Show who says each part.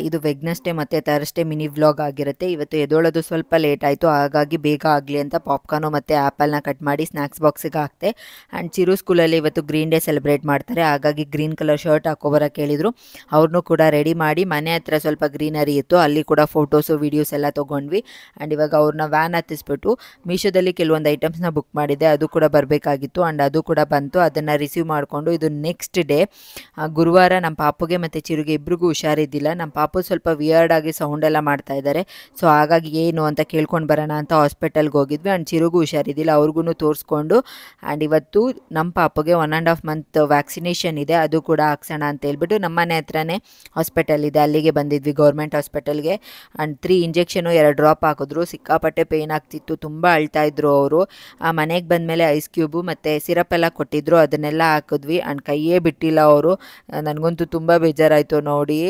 Speaker 1: ಇದು ವೆಡ್ನೆಸ್ಡೇ ಮತ್ತು Thursday mini vlog ಆಗಿರುತ್ತೆ. ಇವತ್ತು ಎದ್ದೇಳೋದು ಸ್ವಲ್ಪ ಲೇಟ್ ಆಯಿತು, ಹಾಗಾಗಿ ಬೇಗ ಆಗಲಿ ಅಂತ ಪಾಪ್ಕಾರ್ನು ಮತ್ತು ಆ್ಯಪಲ್ನ ಕಟ್ ಮಾಡಿ ಸ್ನ್ಯಾಕ್ಸ್ ಬಾಕ್ಸಿಗೆ ಹಾಕ್ತೆ. ಆ್ಯಂಡ್ ಚಿರು ಸ್ಕೂಲಲ್ಲಿ ಇವತ್ತು ಗ್ರೀನ್ ಡೇ ಸೆಲೆಬ್ರೇಟ್ ಮಾಡ್ತಾರೆ, ಹಾಗಾಗಿ ಗ್ರೀನ್ ಕಲರ್ ಶರ್ಟ್ ಹಾಕೋಬರೋಕ್ಕೆ ಹೇಳಿದರು. ಅವ್ರನ್ನೂ ಕೂಡ ರೆಡಿ ಮಾಡಿ ಮನೆ ಹತ್ರ ಸ್ವಲ್ಪ ಗ್ರೀನರಿ ಇತ್ತು, ಅಲ್ಲಿ ಕೂಡ ಫೋಟೋಸು ವೀಡಿಯೋಸ್ ಎಲ್ಲ ತೊಗೊಂಡ್ವಿ. ಆ್ಯಂಡ್ ಇವಾಗ ಅವ್ರನ್ನ ವ್ಯಾನ್ ಹತ್ತಿಸ್ಬಿಟ್ಟು ಮೀಶೋದಲ್ಲಿ ಕೆಲವೊಂದು ಐಟಮ್ಸ್ನ ಬುಕ್ ಮಾಡಿದ್ದೆ, ಅದು ಕೂಡ ಬರಬೇಕಾಗಿತ್ತು. ಆ್ಯಂಡ್ ಅದು ಕೂಡ ಬಂತು, ಅದನ್ನು ರಿಸೀವ್ ಮಾಡಿಕೊಂಡು ಇದು ನೆಕ್ಸ್ಟ್ ಡೇ ಗುರುವಾರ ನಮ್ಮ ಪಾಪುಗೆ ಮತ್ತು ಚಿರುಗೆ ಇಬ್ರಿಗೂ ಹುಷಾರಿದ್ದಿಲ್ಲ. ನಮ್ಮ ಪಾಪು ಸ್ವಲ್ಪ ವಿಯರ್ಡಾಗಿ ಸೌಂಡ್ ಎಲ್ಲ ಮಾಡ್ತಾ ಇದ್ದಾರೆ. ಸೊ ಹಾಗಾಗಿ ಏನು ಅಂತ ಕೇಳ್ಕೊಂಡು ಬರೋಣ ಅಂತ ಹಾಸ್ಪಿಟಲ್ಗೆ ಹೋಗಿದ್ವಿ. ಆ್ಯಂಡ್ ಚಿರುಗೂ ಹುಷಾರಿದ್ದಿಲ್ಲ, ಅವ್ರಿಗೂ ತೋರಿಸ್ಕೊಂಡು. ಆ್ಯಂಡ್ ಇವತ್ತು ನಮ್ಮ ಪಾಪುಗೆ 1.5 ಮಂತ್ ವ್ಯಾಕ್ಸಿನೇಷನ್ ಇದೆ, ಅದು ಕೂಡ ಹಾಕ್ಸೋಣ ಅಂತ ಹೇಳ್ಬಿಟ್ಟು ನಮ್ಮ ಮನೆ ಹತ್ರನೇ ಹಾಸ್ಪಿಟಲ್ ಇದೆ, ಅಲ್ಲಿಗೆ ಬಂದಿದ್ವಿ, ಗೌರ್ಮೆಂಟ್ ಹಾಸ್ಪಿಟಲ್ಗೆ. ಆ್ಯಂಡ್ 3 ಇಂಜೆಕ್ಷನು 2 ಡ್ರಾಪ್ ಹಾಕಿದ್ರು. ಸಿಕ್ಕಾಪಟ್ಟೆ ಪೇಯ್ನ್ ಆಗ್ತಿತ್ತು, ತುಂಬ ಅಳ್ತಾ ಇದ್ರು ಅವರು. ಮನೆಗೆ ಬಂದಮೇಲೆ ಐಸ್ ಕ್ಯೂಬು ಮತ್ತು ಸಿರಪ್ ಎಲ್ಲ ಕೊಟ್ಟಿದ್ರು, ಅದನ್ನೆಲ್ಲ ಹಾಕಿದ್ವಿ. ಆ್ಯಂಡ್ ಕೈಯೇ ಬಿಟ್ಟಿಲ್ಲ ಅವರು. ನನಗಂತೂ ತುಂಬ ಬೇಜಾರಾಯಿತು ನೋಡಿ.